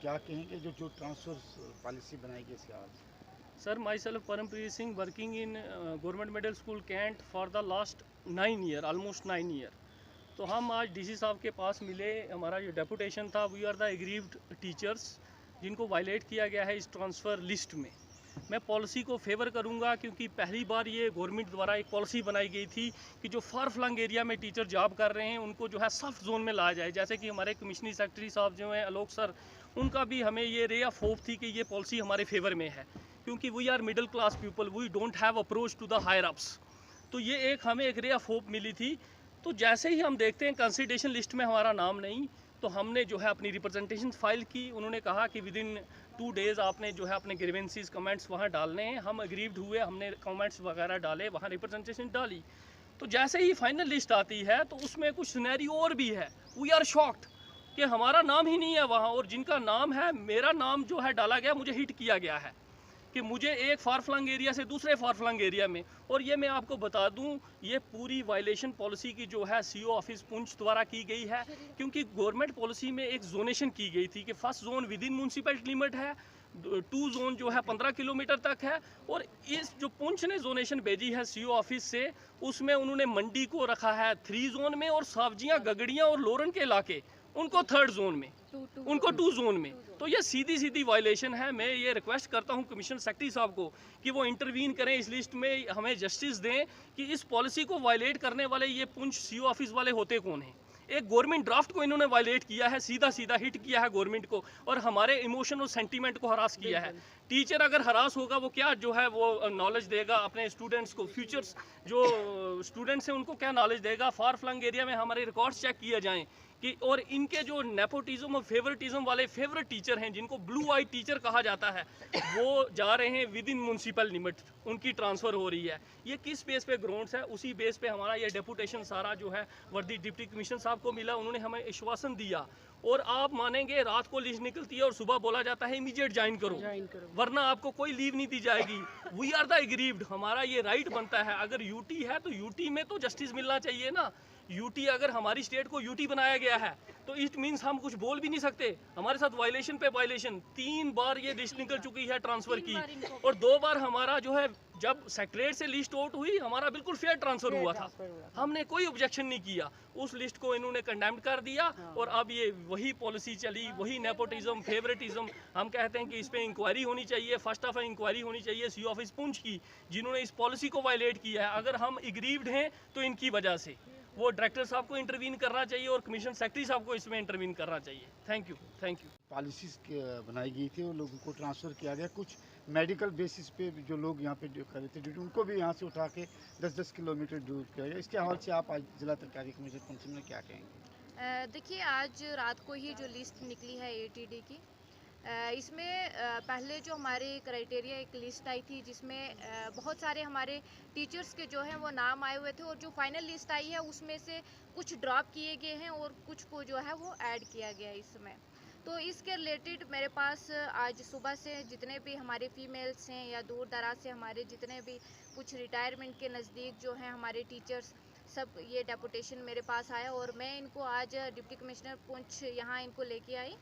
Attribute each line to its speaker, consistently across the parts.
Speaker 1: क्या कहेंगे जो ट्रांसफ़र पॉलिसी बनाई गई इसके आज?
Speaker 2: Sir, myself Parampreet Singh, working in Government Middle School Kent for the last 9 year, almost 9 year. तो हम आज डीसी साहब के पास मिले, हमारा जो डेपुटेशन था, we are the aggrieved teachers जिनको वायलेट किया गया है इस ट्रांसफ़र लिस्ट में। मैं पॉलिसी को फेवर करूंगा क्योंकि पहली बार ये गवर्नमेंट द्वारा एक पॉलिसी बनाई गई थी कि जो फार फ्लंग एरिया में टीचर जॉब कर रहे हैं उनको जो है सॉफ्ट जोन में लाया जाए। जैसे कि हमारे कमिश्नरी सेक्रेटरी साहब जो हैं आलोक सर, उनका भी हमें ये रे ऑफ होप थी कि ये पॉलिसी हमारे फेवर में है क्योंकि we are middle class people, we don't have approach to the higher ups. तो ये एक हमें एक रे ऑफ होप मिली थी। तो जैसे ही हम देखते हैं कंसिडरेशन लिस्ट में हमारा नाम नहीं, तो हमने जो है अपनी रिप्रेजेंटेशन फाइल की। उन्होंने कहा कि विद इन 2 डेज़ आपने जो है अपने ग्रीवेंसीज कमेंट्स वहाँ डालने हैं। हम एग्रीव्ड हुए, हमने कमेंट्स वगैरह डाले, वहाँ रिप्रेजेंटेशन डाली। तो जैसे ही फाइनल लिस्ट आती है तो उसमें कुछ सिनेरियो और भी है। वी आर शॉक्ड कि हमारा नाम ही नहीं है वहाँ, और जिनका नाम है, मेरा नाम जो है डाला गया, मुझे हिट किया गया है कि मुझे एक फार फ्लंग एरिया से दूसरे फार फ्लंग एरिया में। और ये मैं आपको बता दूं, ये पूरी वायलेशन पॉलिसी की जो है सीओ ऑफिस पुंछ द्वारा की गई है क्योंकि गवर्नमेंट पॉलिसी में एक जोनेशन की गई थी कि first zone with in municipality limit है, 2 जोन जो है 15 किलोमीटर तक है। और इस जो पुंछ ने जोनेशन भेजी है सीओ ऑफिस से, उसमें उन्होंने मंडी को रखा है 3 जोन में और सब्जियां, गगड़ियां और लोरन के इलाके उनको 3rd जोन में, उनको 2 जोन में। तो ये सीधी सीधी वायलेशन है। मैं ये रिक्वेस्ट करता हूँ कमिश्नर सेक्रेटरी साहब को कि वो इंटरवीन करें इस लिस्ट में, हमें जस्टिस दें कि इस पॉलिसी को वायलेट करने वाले ये पुंछ सीओ ऑफिस वाले होते कौन हैं। एक गवर्नमेंट ड्राफ्ट को इन्होंने वायलेट किया है, सीधा सीधा हिट किया है गवर्नमेंट को और हमारे इमोशन और सेंटीमेंट को हरास किया है। टीचर अगर हरास होगा वो क्या जो है वो नॉलेज देगा अपने स्टूडेंट्स को, फ्यूचर्स जो स्टूडेंट्स हैं उनको क्या नॉलेज देगा। फार फ्लंग एरिया में हमारे रिकॉर्ड्स चेक किए जाएँ कि, और इनके जो नेपोटिज्म और फेवरेटिज्म वाले फेवरेट टीचर हैं जिनको ब्लू आई टीचर कहा जाता है, वो जा रहे हैं विद इन म्यूनसिपल लिमिट, उनकी ट्रांसफ़र हो रही है। ये किस बेस पे ग्राउंड्स है, उसी बेस पे हमारा ये डेपुटेशन सारा जो है वर्दी डिप्टी कमिश्नर साहब को मिला। उन्होंने हमें आश्वासन दिया और आप मानेंगे रात को लिस्ट निकलती है और सुबह बोला जाता है इमीडिएट ज्वाइन करो, वरना आपको कोई लीव नहीं दी जाएगी। वी आर द एग्रीव्ड, हमारा ये राइट बनता है। अगर यूटी है तो यूटी में तो जस्टिस मिलना चाहिए ना। यूटी, अगर हमारी स्टेट को यूटी बनाया गया है तो इट मीन्स हम कुछ बोल भी नहीं सकते। हमारे साथ वायलेशन पे वायलेशन, 3 बार ये लिस्ट निकल चुकी है ट्रांसफ़र की, और 2 बार हमारा जो है जब सेक्रेटरीट से लिस्ट आउट हुई हमारा बिल्कुल फेयर ट्रांसफ़र हुआ था, हमने कोई ऑब्जेक्शन नहीं किया। उस लिस्ट को इन्होंने कंडेम्ड कर दिया और अब ये वही पॉलिसी चली, वही नेपोटिज्म, फेवरेटिज्म। हम कहते हैं कि इस पर इंक्वायरी होनी चाहिए, फर्स्ट ऑफ इंक्वायरी होनी चाहिए सी ऑफिस पुंछ की, जिन्होंने इस पॉलिसी को वायलेट किया है। अगर हम एग्रीव्ड हैं तो इनकी वजह से वो डायरेक्टर साहब को इंटरवीन करना चाहिए और कमिश्नर सेक्रेटरी साहब को इसमें इंटरवीन करना चाहिए। Thank you, thank you.
Speaker 1: Policies बनाई गई थी, उन लोगों को ट्रांसफ़र किया गया। कुछ मेडिकल बेसिस पे जो लोग यहाँ पे कर रहे थे ड्यूटी, उनको भी यहाँ से उठा के 10-10 किलोमीटर दूर किया गया। इसके हवाले से आप आज जिला तरकारी कमिश्नर पुंछ में क्या कहेंगे?
Speaker 3: देखिए, आज रात को ही जो लिस्ट निकली है एटीडी की, इसमें पहले जो हमारे क्राइटेरिया एक लिस्ट आई थी जिसमें बहुत सारे हमारे टीचर्स के जो हैं वो नाम आए हुए थे, और जो फाइनल लिस्ट आई है उसमें से कुछ ड्रॉप किए गए हैं और कुछ को जो है वो ऐड किया गया है इसमें। तो इसके रिलेटेड मेरे पास आज सुबह से जितने भी हमारे फीमेल्स हैं या दूर दराज से हमारे जितने भी कुछ रिटायरमेंट के नज़दीक जो हैं हमारे टीचर्स, सब ये डेपुटेशन मेरे पास आया और मैं इनको आज डिप्टी कमिश्नर पुंछ यहाँ इनको लेके आई।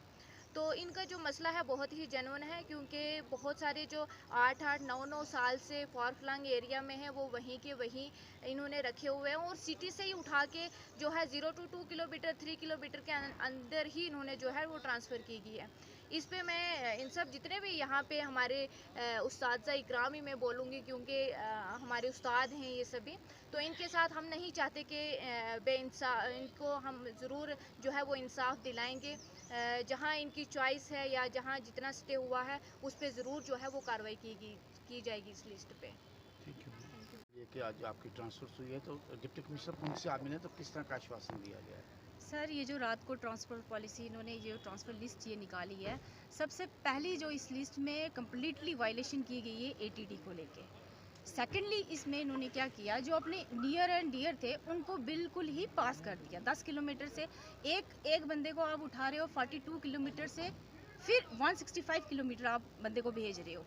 Speaker 3: तो इनका जो मसला है बहुत ही जेन्युइन है क्योंकि बहुत सारे जो 8-8, 9-9 साल से फार फ्लंग एरिया में हैं वो वहीं के वहीं इन्होंने रखे हुए हैं, और सिटी से ही उठा के जो है 0 to 2 किलोमीटर, 3 किलोमीटर के अंदर ही इन्होंने जो है वो ट्रांसफ़र की गई है। इस पे मैं इन सब जितने भी यहाँ पे हमारे उस्ताद इकराम ही मैं बोलूँगी क्योंकि हमारे उस्ताद हैं ये सभी, तो इनके साथ हम नहीं चाहते कि बेइंसाफ, इनको हम ज़रूर जो है वो इंसाफ दिलाएंगे। जहाँ इनकी चॉइस है या जहाँ जितना स्टे हुआ है उस पर ज़रूर जो है वो कार्रवाई की जाएगी इस लिस्ट पे।
Speaker 1: Thank you. ये कि आज आपकी ट्रांसफ़र हुई है तो डिप्टी कमिश्नर पुंछ से आप मिले तो किस तरह का आश्वासन दिया गया है?
Speaker 4: सर, ये जो रात को ट्रांसफ़र पॉलिसी इन्होंने ये ट्रांसफ़र लिस्ट ये निकाली है, सबसे पहली जो इस लिस्ट में कम्प्लीटली वायलेशन की गई है एटीडी को लेके। सेकेंडली इसमें इन्होंने क्या किया, जो अपने नियर एंड डियर थे उनको बिल्कुल ही पास कर दिया। 10 किलोमीटर से एक बंदे को आप उठा रहे हो, 42 किलोमीटर से फिर 165 किलोमीटर आप बंदे को भेज रहे हो।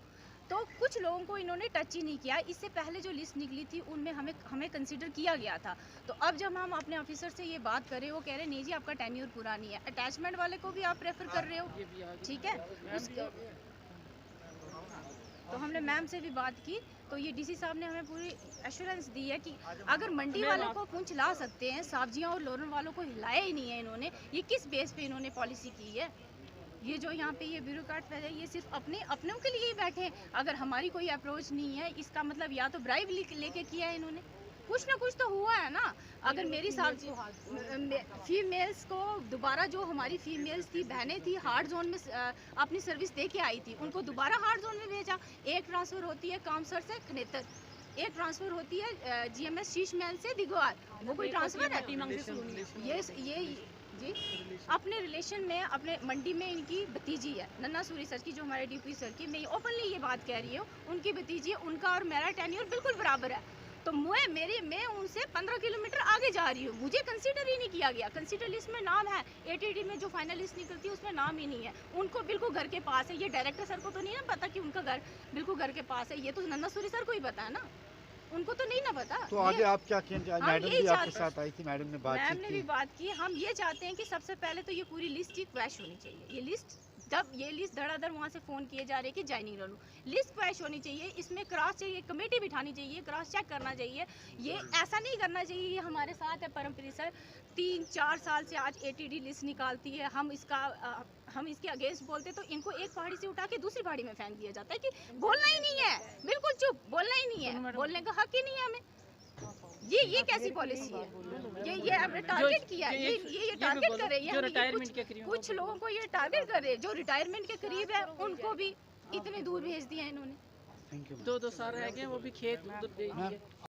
Speaker 4: तो कुछ लोगों को इन्होंने टच ही नहीं किया। इससे पहले जो लिस्ट निकली थी उनमें हमें कंसीडर किया गया था। तो अब जब हम अपने ऑफिसर से ये बात कर रहे हो, कह रहे नहीं जी आपका टेन्योर पूरा नहीं है। अटैचमेंट वाले को भी आप प्रेफर कर रहे हो, ठीक है। तो हमने मैम से भी बात की, तो ये डीसी साहब ने हमें पूरी एश्योरेंस दी है कि अगर मंडी वालों को पूंछ ला सकते हैं, सब्जियां और लोरन वालों को हिलाया ही नहीं है इन्होंने, ये किस बेस पे इन्होंने पॉलिसी की है। ये जो यहाँ पे ये ब्यूरोक्रेट है ये सिर्फ अपनों के लिए ही बैठे हैं। अगर हमारी कोई अप्रोच नहीं है, इसका मतलब या तो ब्राइब लेके किया है इन्होंने, कुछ ना कुछ तो हुआ है ना। अगर मेरी फीमेल्स को दोबारा, जो हमारी फीमेल्स थी, बहनें थी, हार्ड जोन में अपनी सर्विस दे के आई थी, उनको दोबारा हार्ड जोन में भेजा। एक ट्रांसफ़र होती है कामसर से खनेतर, एक ट्रांसफ़र होती है GMS शीश महल से दिगवार। वो कोई ट्रांसफ़र है? ये जी अपने रिलेशन में, अपने मंडी में इनकी भतीजी है नन्ना सूरी सर की, जो हमारे DP सर की, मैं ओपनली ये बात कह रही हूँ, उनकी भतीजी है। उनका और मेरा टेन्योर बिल्कुल बराबर है। तो मैं उनसे 15 किलोमीटर आगे जा रही हूँ, मुझे कंसीडर ही नहीं किया गया। कंसीडर लिस्ट में नाम है, ATD में जो फाइनल लिस्ट निकलती है उसमें नाम ही नहीं है। उनको बिल्कुल घर के पास है। ये डायरेक्टर सर को तो नहीं ना पता कि उनका घर बिल्कुल घर के पास है, ये तो नन्ना सूरी सर को ही पता है ना, उनको तो नहीं ना पता।
Speaker 1: तो आगे आप क्या कहेंगे? मैडम भी आपके साथ आई थी, मैडम ने भी
Speaker 4: बात की। हम ये चाहते हैं कि सबसे पहले तो ये पूरी लिस्ट ही क्रैश होनी चाहिए। ये लिस्ट धड़ाधड़ वहाँ से फ़ोन किए जा रहे हैं कि जॉइनिंग रनू, लिस्ट क्रैश होनी चाहिए। इसमें क्रॉस चाहिए, कमेटी बिठानी चाहिए, क्रॉस चेक करना चाहिए। ये ऐसा नहीं करना चाहिए। ये हमारे साथ है परमप्रीत सर, 3-4 साल से आज ATD लिस्ट निकालती है। हम इसके अगेंस्ट बोलते तो इनको एक पहाड़ी से उठा के दूसरी पहाड़ी में फेंक दिया जाता है कि बोलना ही नहीं है, बिल्कुल चुप, बोलना ही नहीं है, बोलने का हक ही नहीं है हमें। ये कैसी पॉलिसी है? ये हमने टारगेट किया, ये टारगेट कर रहे हैं। कुछ लोगों को ये टारगेट कर रहे हैं, जो रिटायरमेंट के करीब है उनको भी इतने दूर भेज दिया इन्होंने।
Speaker 1: Thank you.
Speaker 5: 2 साल रह गए, वो भी खेत